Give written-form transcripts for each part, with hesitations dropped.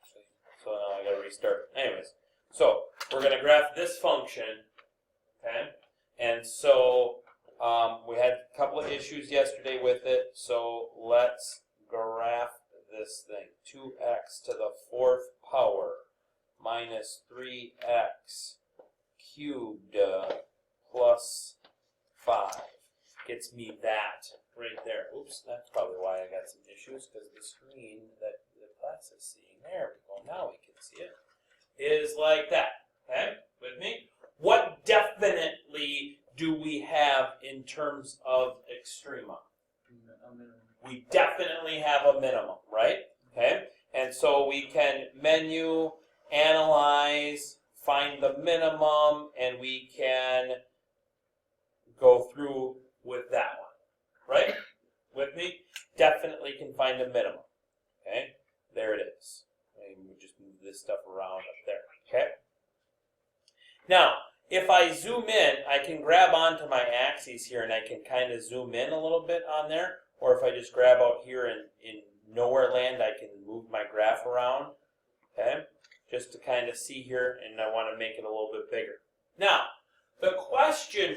actually. So now I got to restart. Anyways, so we're going to graph this function, okay? And so we had a couple of issues yesterday with it, so let's graph this thing. 2x to the 4th power minus 3x cubed plus 5 gets me that right there. Oops, that's probably why I got some issues, because the screen that the class is seeing, there we go, now we can see it, is like that. Okay, with me? What definitely do we have in terms of extrema? We definitely have a minimum, right? Okay, and so we can menu, analyze, find the minimum, and we can go through with that one, right? With me? Definitely can find a minimum. Okay, there it is. And we just move this stuff around up there. Okay. Now, if I zoom in, I can grab onto my axes here, and I can kind of zoom in a little bit on there. Or if I just grab out here in nowhere land, I can move my graph around. Okay, just to kind of see here, and I want to make it a little bit bigger. Now, the question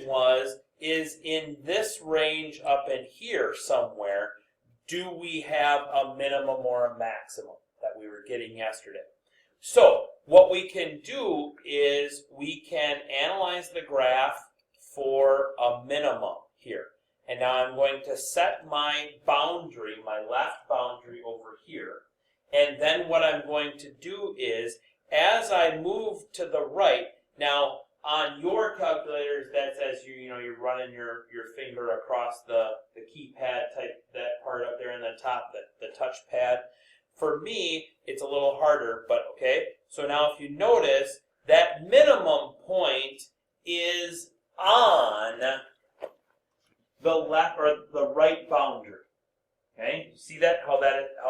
is in this range up in here somewhere, do we have a minimum or a maximum that we were getting yesterday? So what we can do is we can analyze the graph for a minimum here. And now I'm going to set my boundary, my left boundary over here. And then what I'm going to do is, as I move to the right, now on your calculators, that's as you're running your finger across the keypad type, that part up there in the top, the touch pad. For me, it's a little harder, but okay. So now if you notice, that minimum point is on the left or the right boundary. Okay, you see that, how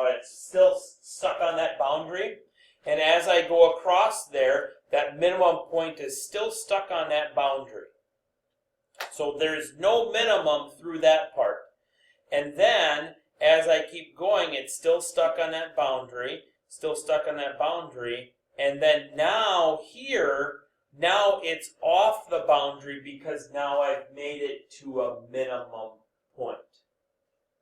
it's still stuck on that boundary? And as I go across there, that minimum point is still stuck on that boundary. So there's no minimum through that part. And then, as I keep going, it's still stuck on that boundary, and then now here, now it's off the boundary because now I've made it to a minimum point.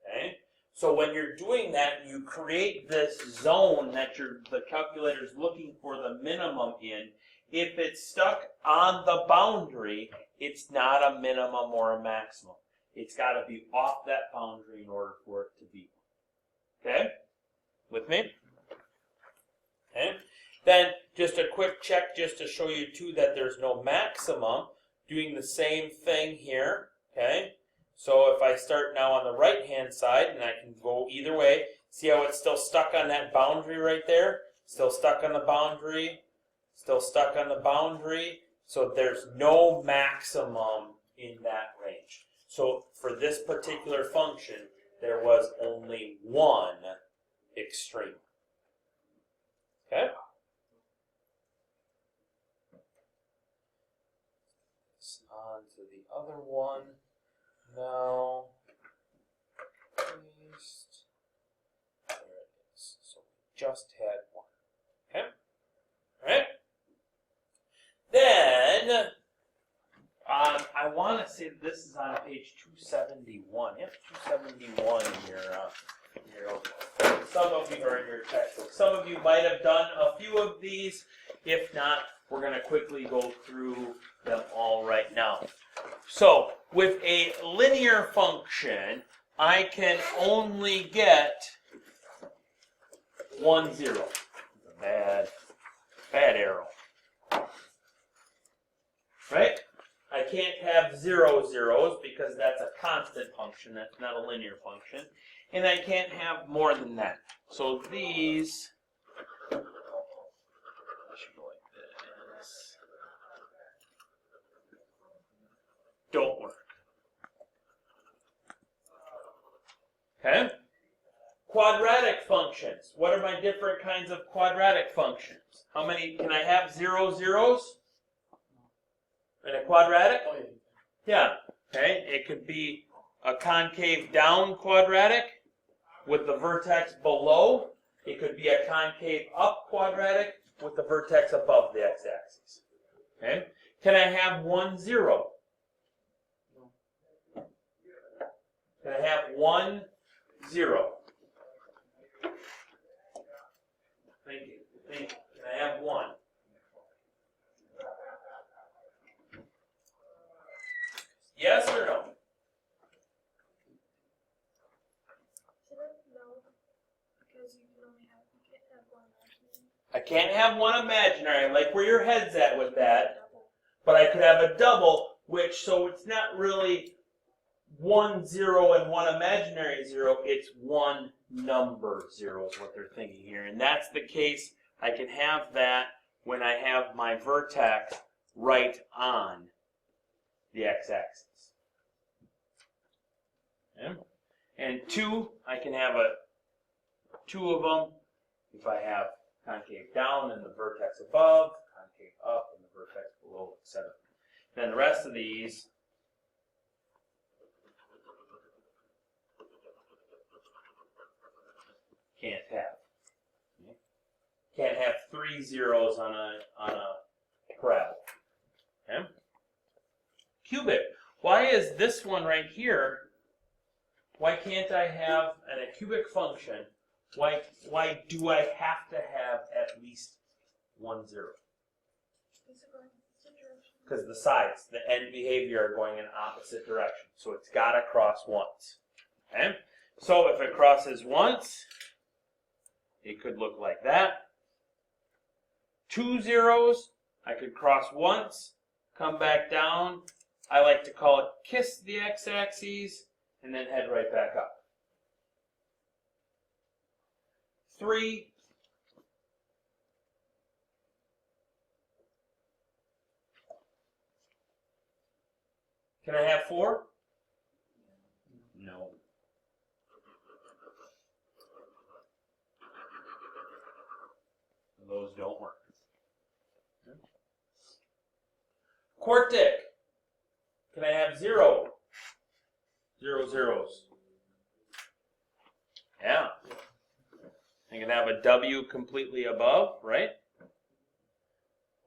Okay? So when you're doing that, you create this zone that the calculator's looking for the minimum in. If it's stuck on the boundary, it's not a minimum or a maximum. It's got to be off that boundary in order for it to be. Okay? With me? Okay. Then just a quick check just to show you too that there's no maximum. Doing the same thing here. Okay? So if I start now on the right hand side, and I can go either way, see how it's still stuck on that boundary right there? Still stuck on the boundary, still stuck on the boundary. So there's no maximum in that range. So for this particular function, there was only one extreme. Okay? On to the other one. Now, paste. There it is. So we just had one. Okay? Alright? Then, I want to say this is on page 271. Yep, 271 in your some of you are in your textbook. Some of you might have done a few of these. If not, we're going to quickly go through them all right now. So, with a linear function, I can only get 1, 0. Bad arrow. Right? I can't have 0 zeros because that's a constant function. That's not a linear function. And I can't have more than that. So these should go like this. Don't work. Okay? Quadratic functions. What are my different kinds of quadratic functions? How many can I have? 0 zeros? In a quadratic? Yeah. Okay. It could be a concave down quadratic with the vertex below. It could be a concave up quadratic with the vertex above the x-axis. Okay? Can I have 1, 0? Can I have 1, 0? Thank you. Thank you. Can I have 1? Yes or no? I can't have one imaginary. I like where your head's at with that. But I could have a double, which, so it's not really 1, 0 and one imaginary 0. It's one number 0 is what they're thinking here. And that's the case. I can have that when I have my vertex right on the x-axis. Okay. And 2, I can have 2 of them if I have concave down and the vertex above, concave up and the vertex below, etc. Then the rest of these can't have. Okay. Can't have 3 zeros on a parabola. Okay. Cubic. Why is this one right here? Why can't I have a cubic function? Why do I have to have at least 1, 0? Because the sides, the end behavior are going in opposite directions. So it's got to cross once. Okay? So if it crosses once, it could look like that. 2 zeros, I could cross once, come back down. I like to call it kiss the x-axis, and then head right back up. 3. Can I have 4? No. Those don't work. Quartic. Can I have 0? 0 zeros. Yeah. I can have a W completely above, right?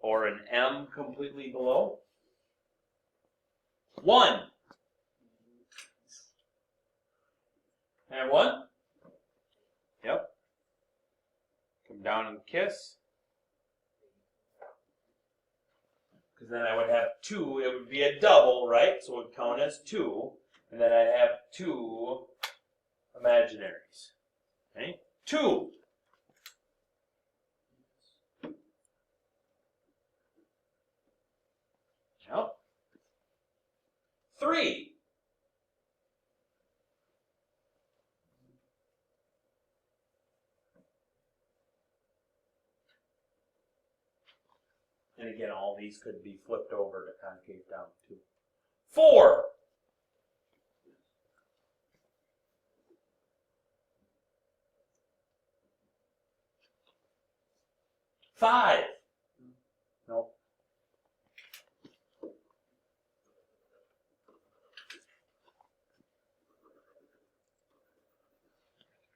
Or an M completely below. 1. And 1? Yep. Come down and kiss. Because then I would have 2. It would be a double, right? So it would count as 2. And then I'd have 2 imaginaries. Okay? 2. Yep. 3. And again, all these could be flipped over to concave down too. 4. 5. Nope.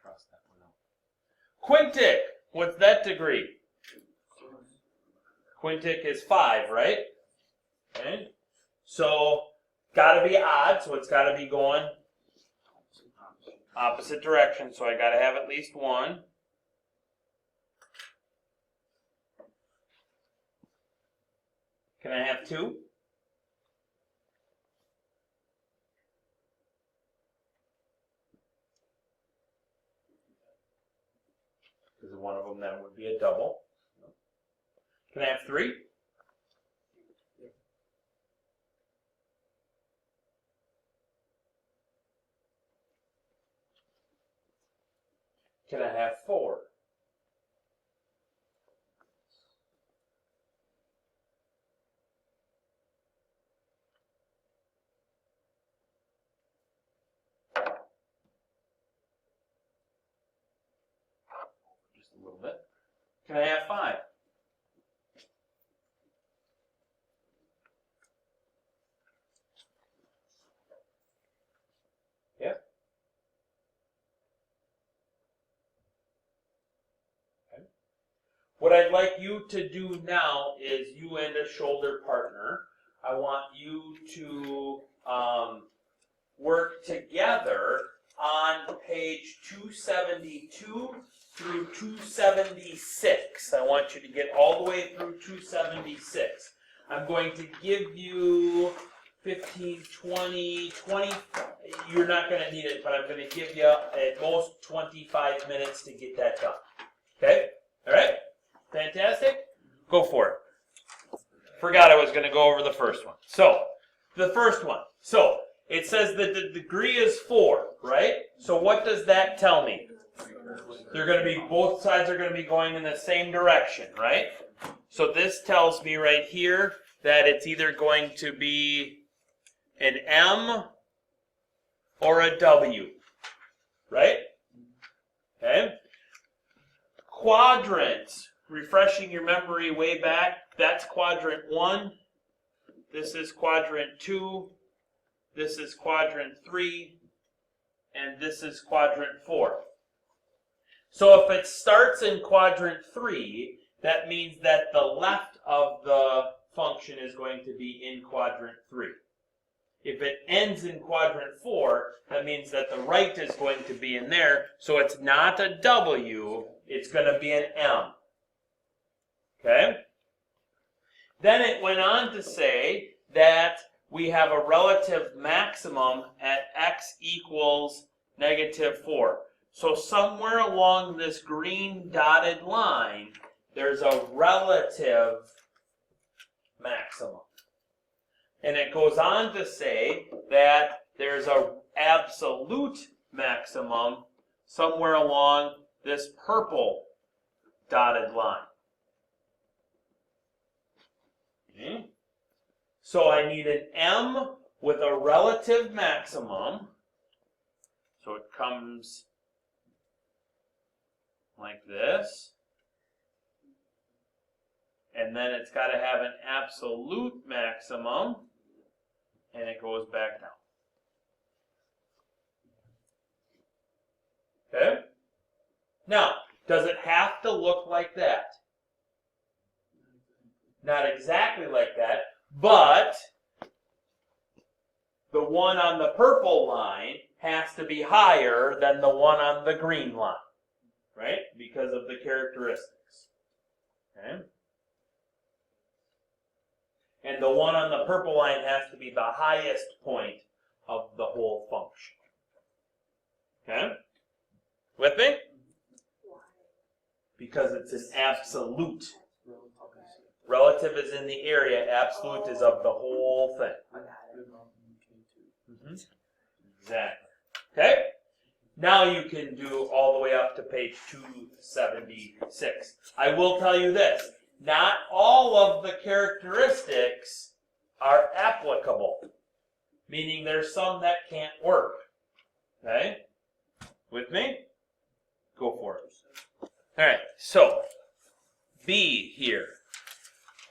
Cross that one out. Quintic. What's that degree? Quintic is 5, right? Okay. So, got to be odd, so it's got to be going opposite direction. So I got to have at least 1. Can I have 2? Because one of them then would be a double. Can I have 3? Can I have 4? Just a little bit. Can I have 5? Yeah. what I'd like you to do now is you and a shoulder partner. I want you to work together on page 272 through 276. I want you to get all the way through 276. I'm going to give you 15, 20, you're not going to need it, but I'm going to give you at most 25 minutes to get that done. Okay? All right? Fantastic? Go for it. Forgot I was going to go over the first one. So, the first one. So, it says that the degree is 4, right? So what does that tell me? They're going to be, both sides are going to be going in the same direction, right? So this tells me right here that it's either going to be an M or a W, right? Okay. Quadrants, refreshing your memory way back, that's quadrant 1. This is quadrant 2. This is quadrant 3. And this is quadrant 4. So if it starts in quadrant 3, that means that the left of the function is going to be in quadrant 3. If it ends in quadrant 4, that means that the right is going to be in there. So it's not a W, it's going to be an M. Okay? Then it went on to say that we have a relative maximum at x equals -4. So somewhere along this green dotted line, there's a relative maximum. And it goes on to say that there's an absolute maximum somewhere along this purple dotted line. Okay. So I need an M with a relative maximum. So it comes like this. And then it's got to have an absolute maximum. And it goes back down. Okay? Now, does it have to look like that? Not exactly like that, but the one on the purple line has to be higher than the one on the green line, right? Because of the characteristics. Okay? And the one on the purple line has to be the highest point of the whole function. Okay? With me? Because it's an absolute. Relative is in the area, absolute is of the whole thing. Mm-hmm. Exactly. Okay? Now you can do all the way up to page 276. I will tell you this. Not all of the characteristics are applicable. Meaning there's some that can't work. Okay? With me? Go for it. Alright, so B here.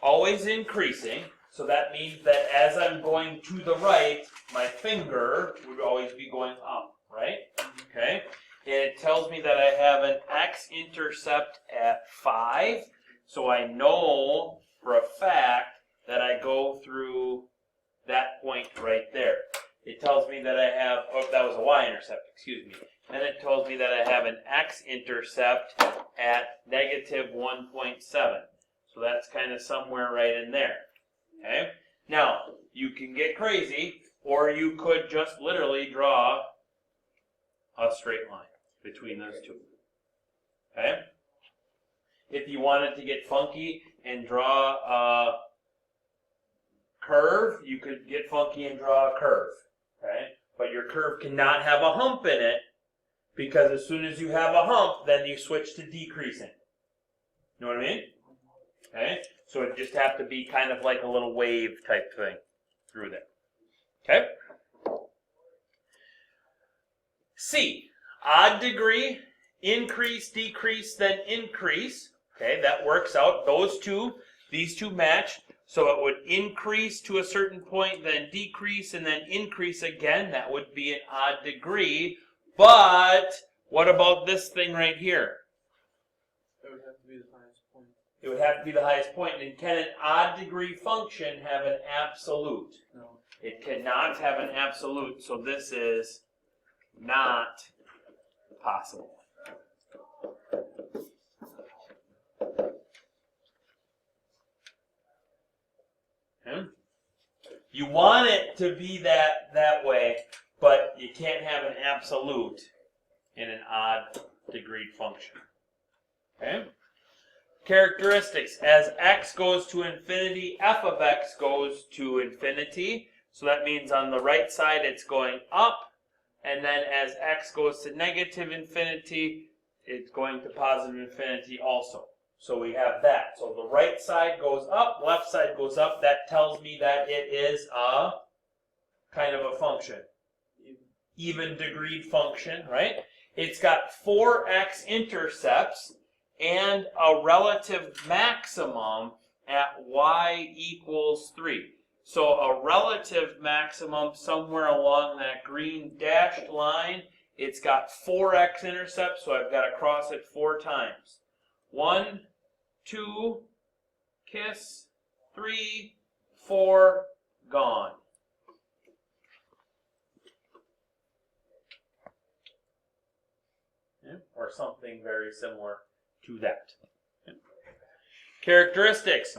Always increasing, so that means that as I'm going to the right, my finger would always be going up, right? Okay? And it tells me that I have an x-intercept at 5, so I know for a fact that I go through that point right there. It tells me that I have, oh, that was a y-intercept, excuse me. Then it tells me that I have an x-intercept at -1.7. So that's kind of somewhere right in there. Okay? Now, you can get crazy, or you could just literally draw a straight line between those two. Okay? If you wanted to get funky and draw a curve, you could get funky and draw a curve. Okay? But your curve cannot have a hump in it, because as soon as you have a hump, then you switch to decreasing. You know what I mean? Okay? So it just have to be kind of like a little wave type thing through there. Okay? C, odd degree, increase, decrease, then increase. Okay, that works out. These two match. So it would increase to a certain point, then decrease, and then increase again. That would be an odd degree. But what about this thing right here? It would have to be be the highest point. It would have to be the highest point. And can an odd degree function have an absolute? No. It cannot have an absolute, so this is not possible. Okay. You want it to be that way, but you can't have an absolute in an odd degree function. Okay? Characteristics. As x goes to infinity, f of x goes to infinity. So that means on the right side it's going up. And then as x goes to negative infinity, it's going to positive infinity also. So we have that. So the right side goes up, left side goes up. That tells me that it is a kind of a function. Even degreed function, right? It's got 4x intercepts and a relative maximum at y equals 3. So a relative maximum somewhere along that green dashed line, it's got 4x intercepts, so I've got to cross it 4 times. 1, 2, kiss, 3, 4, gone. Yeah, or something very similar to that. Okay. Characteristics.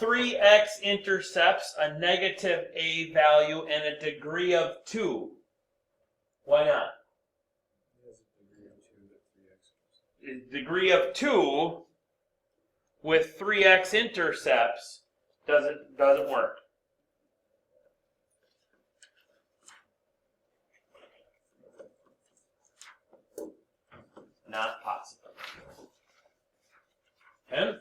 3x intercepts a negative a value and a degree of 2. Why not? Degree of 2 with 3x intercepts doesn't work. Not possible. Okay?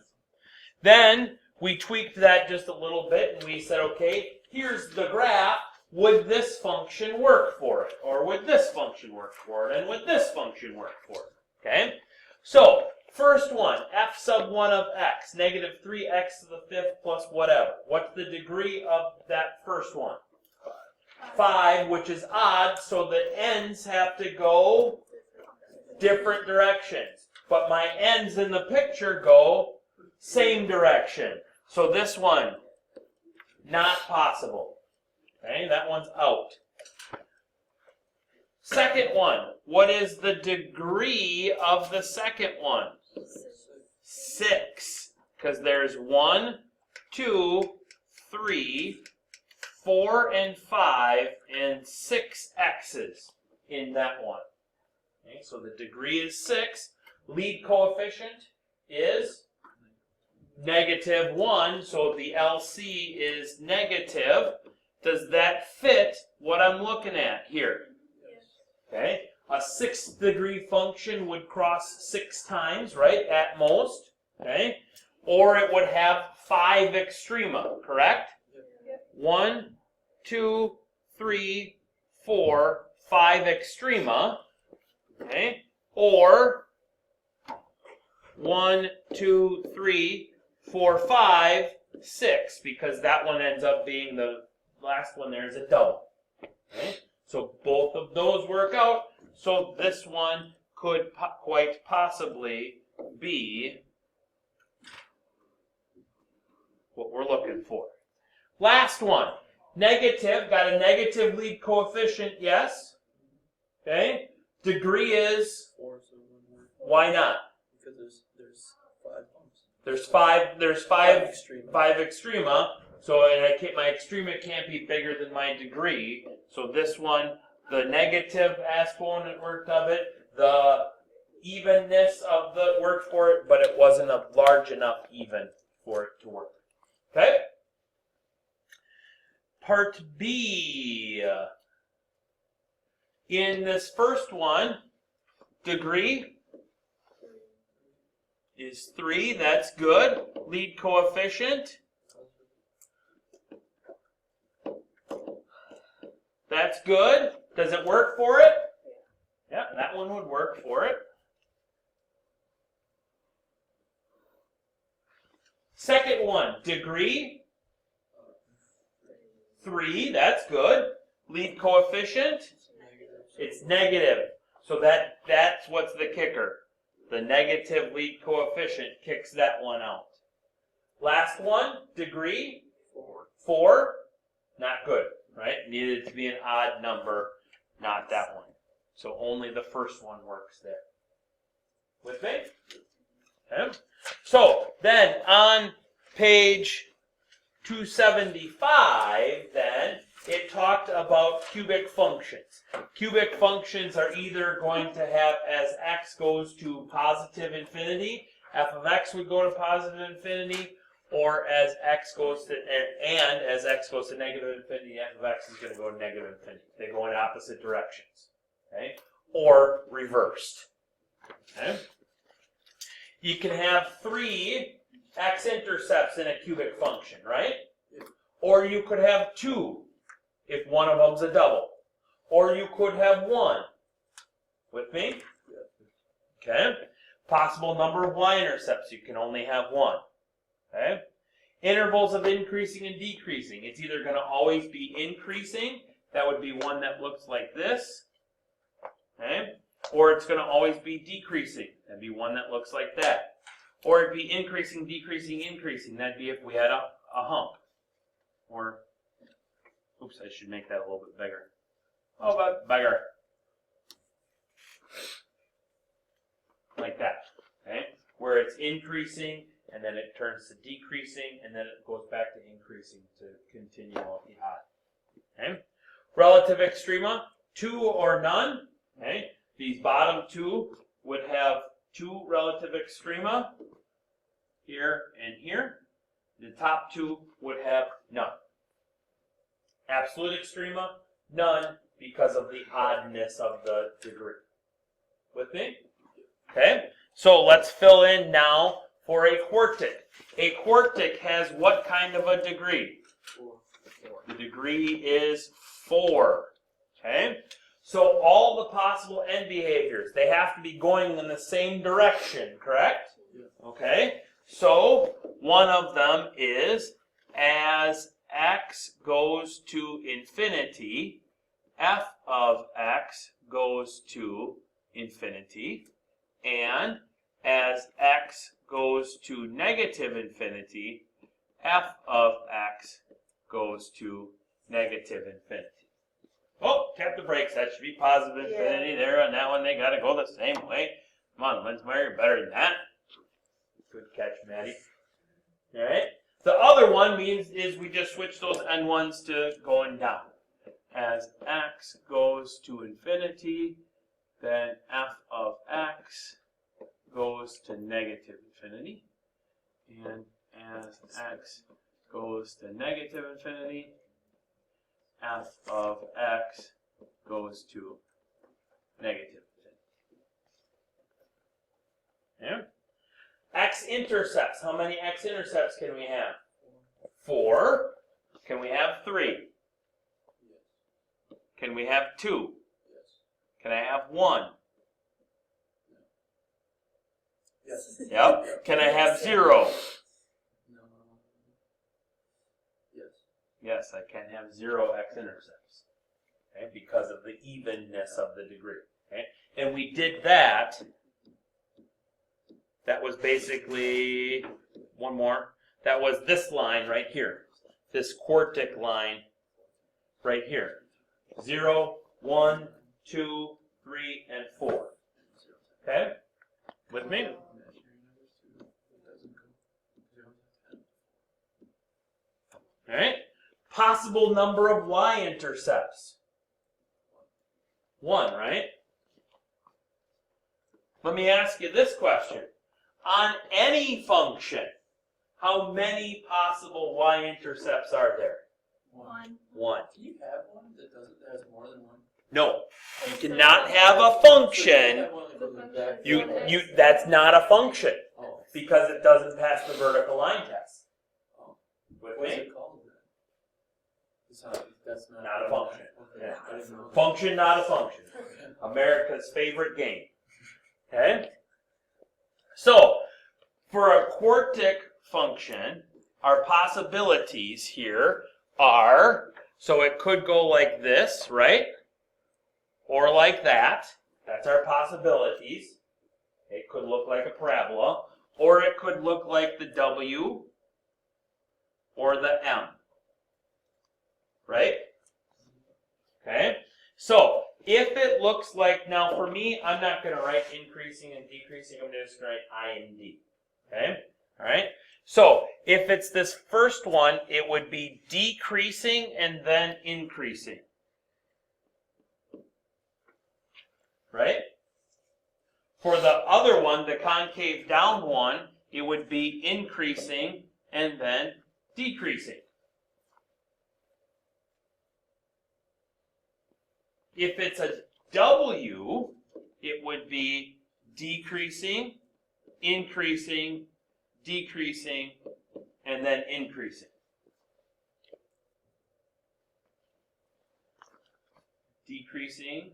Then we tweaked that just a little bit and we said, okay, here's the graph. Would this function work for it? Or would this function work for it? And would this function work for it? Okay? So, first one, f sub 1 of x, negative 3x to the 5th plus whatever. What's the degree of that first one? 5, which is odd, so the ends have to go different directions. But my ends in the picture go same direction. So this one, not possible. Okay, that one's out. Second one, what is the degree of the second one? 6. Because there's 1, 2, 3, 4, and 5, and 6 x's in that one. Okay, so the degree is 6. Lead coefficient is -1, so the LC is negative. Does that fit what I'm looking at here? Okay, a 6th degree function would cross 6 times, right, at most, okay? Or it would have 5 extrema, correct? 1, 2, 3, 4, 5 extrema, okay? Or 1, 2, 3, 4, 5, 6, because that one ends up being the last one there is a double, okay? So both of those work out. So this one could quite possibly be what we're looking for. Last one. Negative. Got a negative lead coefficient, yes. Okay. Degree is, 4, so why not? because there's 5 bumps. There's five extrema. 5 extrema. So my extrema can't be bigger than my degree. So this one, the negative exponent worked of it, the evenness of the worked for it, but it wasn't a large enough even for it to work. Okay? Part B. In this first one, degree is 3. That's good. Lead coefficient. That's good. Does it work for it? Yeah, that one would work for it. Second one, degree. 3, that's good. Lead coefficient. It's negative. So that's what's the kicker. The negative lead coefficient kicks that one out. Last one, degree. 4. Not good, right? Needed to be an odd number, not that one. So only the first one works there. With me? Okay. So then on page 275, then, it talked about cubic functions. Cubic functions are either going to have as x goes to positive infinity, f of x would go to positive infinity, or as x goes to, and as x goes to negative infinity, f of x is going to go to negative infinity. They go in opposite directions, okay? Or reversed, okay? You can have 3 x-intercepts in a cubic function, right? Or you could have 2 if one of them's a double. Or you could have 1. With me? Okay. Possible number of y-intercepts, you can only have 1. Okay. Intervals of increasing and decreasing. It's either going to always be increasing, that would be one that looks like this. Okay. Or it's going to always be decreasing, that'd be one that looks like that. Or it'd be increasing, decreasing, increasing, that'd be if we had a hump. Or, oops, I should make that a little bit bigger. How about bigger? Like that, okay? Where it's increasing, and then it turns to decreasing, and then it goes back to increasing to continue out the odd. Okay? Relative extrema, 2 or none. Okay? These bottom 2 would have 2 relative extrema, here and here. The top 2 would have none. Absolute extrema, none, because of the oddness of the degree. With me? Okay, so let's fill in now for a quartic. A quartic has what kind of a degree? 4. The degree is 4. Okay, so all the possible end behaviors, they have to be going in the same direction, correct? Yeah. Okay, so one of them is as x goes to infinity, f of x goes to infinity, and as x goes to negative infinity, f of x goes to negative infinity. Oh, tap the brakes. That should be positive infinity there. On that one, they got to go the same way. Come on, Linsmeyer, you're better than that. Good catch, Maddie. All right. The other one is we just switch those n1s to going down. As x goes to infinity, then f of x goes to negative infinity. And as x goes to negative infinity, f of x goes to negative infinity. Yeah. X-intercepts. How many x-intercepts can we have? 4. Can we have 3? Yes. Can we have 2? Yes. Can I have 1? Yes. Yep. Can I have 0? No. Yes. Yes, I can have 0 x-intercepts. Okay, because of the evenness of the degree. Okay, and we did that. That was basically one more. That was this line right here. This quartic line right here. 0, 1, 2, 3, and 4. Okay? With me? Alright? Possible number of y-intercepts. 1, right? Let me ask you this question. On any function, how many possible y-intercepts are there? 1. 1. Can you have one that has more than one? No. You cannot have a function. That's not a function Oh. because it doesn't pass the vertical line test. Oh. With What's me? it called then? That's Not a function. Okay. Yeah. I didn't know. Function, not a function. Okay. America's favorite game. Okay? So, for a quartic function, our possibilities here are, so it could go like this, right? Or like that. That's our possibilities. It could look like a parabola, or it could look like the W or the M. Right? Okay? So, if it looks like, now for me, I'm not going to write increasing and decreasing, I'm just going to write I and D. Okay? Alright? So, if it's this first one, it would be decreasing and then increasing. Right? For the other one, the concave down one, it would be increasing and then decreasing. If it's a W, it would be decreasing, increasing, decreasing, and then increasing. Decreasing,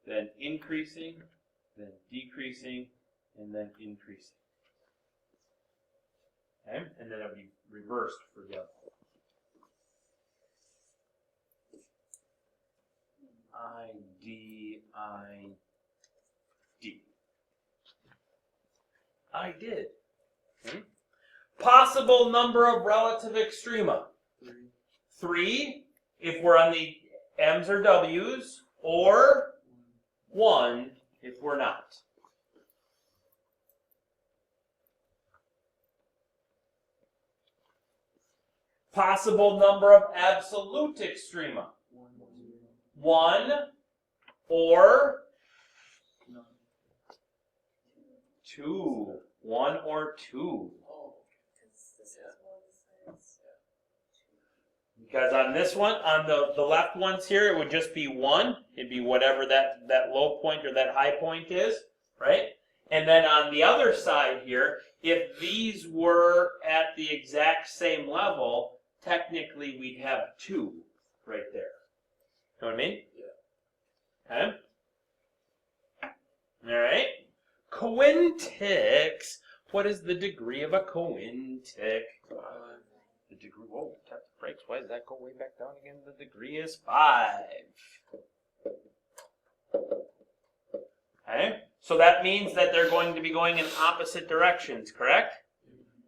then increasing, then decreasing, and then increasing. Okay? And then it would be reversed for the other. I, D, I, D. I did. Possible number of relative extrema. 3 if we're on the M's or W's, or 1 if we're not. Possible number of absolute extrema. 1 or 2. 1 or 2. Because on this one, on the left ones here, it would just be 1. It'd be whatever that low point or that high point is, right? And then on the other side here, if these were at the exact same level, technically we'd have 2 right there. Know what I mean? Yeah. Okay. All right. Cointics. What is the degree of a cointic? The degree. Whoa, tap the brakes. Why does that go way back down again? The degree is 5. Okay. So that means that they're going to be going in opposite directions, correct?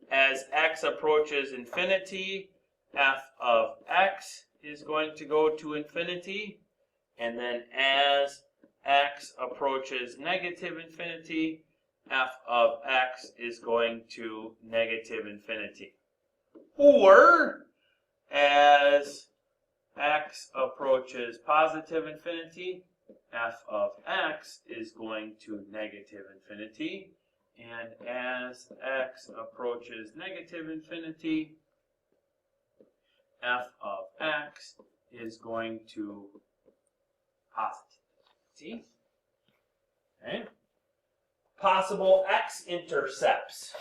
As x approaches infinity, f of x is going to go to infinity. And then as x approaches negative infinity, f of x is going to negative infinity. Or as x approaches positive infinity, f of x is going to negative infinity. And as x approaches negative infinity, f of x is going to positive. See? Okay. Possible x-intercepts.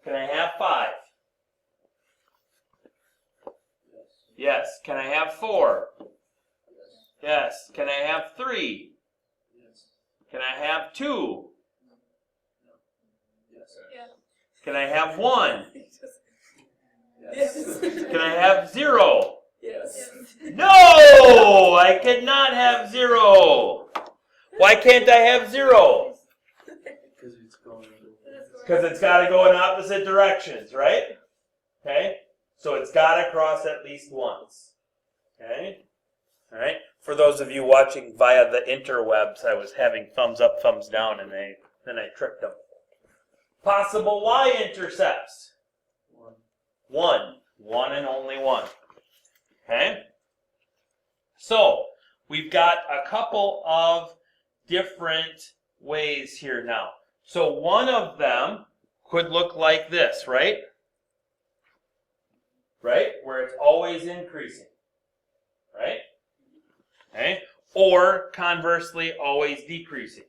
Can I have 5? Yes. Can I have 4? Yes. Can I have 3? Can I have 2? Can I have 1? Yes. Can I have 0? Yes. No! I cannot have 0. Why can't I have 0? Because it's going. Because it's got to go in opposite directions, right? Okay? So it's got to cross at least once. Okay? All right? For those of you watching via the interwebs, I was having thumbs up, thumbs down, and then I tricked them. Possible y-intercepts. 1. 1 and only 1. Okay? So, we've got a couple of different ways here now. So one of them could look like this, right? Right? Where it's always increasing. Right? Okay? Or conversely, always decreasing.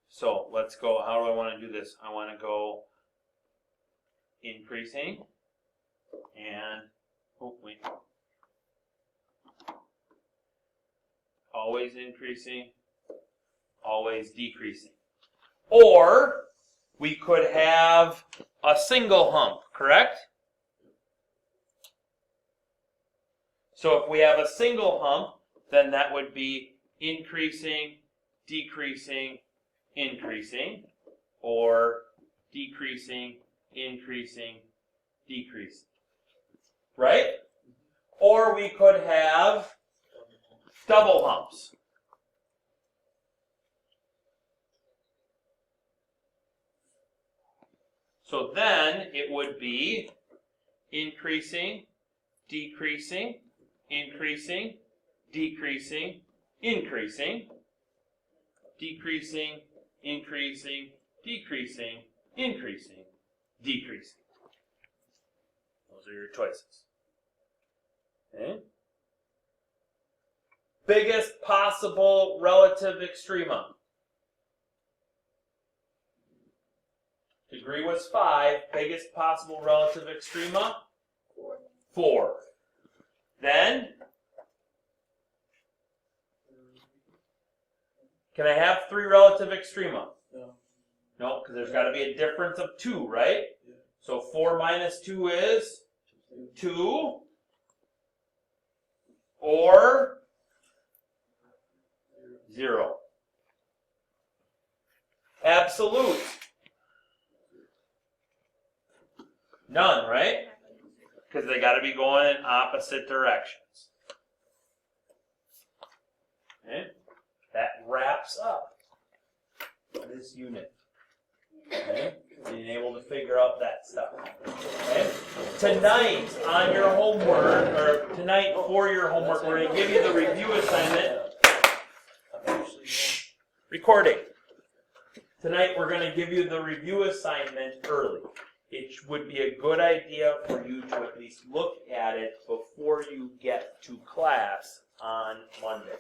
So let's go, how do I want to do this? I want to go increasing and, oh wait, always increasing, always decreasing. Or we could have a single hump, correct? So if we have a single hump, then that would be increasing, decreasing, increasing, or decreasing, increasing, decreasing. Right? Or we could have double humps. So then it would be increasing, decreasing, increasing, decreasing, increasing, decreasing, increasing, decreasing, increasing, decreasing. Those are your choices. Okay? Biggest possible relative extrema. Degree was 5. Biggest possible relative extrema? 4. Then, can I have 3 relative extrema? No. No, because there's got to be a difference of 2, right? Yeah. So 4 minus 2 is 2. Or 0. Absolute. None, right? Because they got to be going in opposite directions. Okay? That wraps up this unit. Okay? Being able to figure out that stuff. Okay? Tonight on your homework, or tonight for your homework, we're going to give you the review assignment. Recording. Tonight we're going to give you the review assignment early. It would be a good idea for you to at least look at it before you get to class on Monday.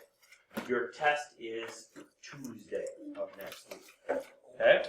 Your test is Tuesday of next week. Okay?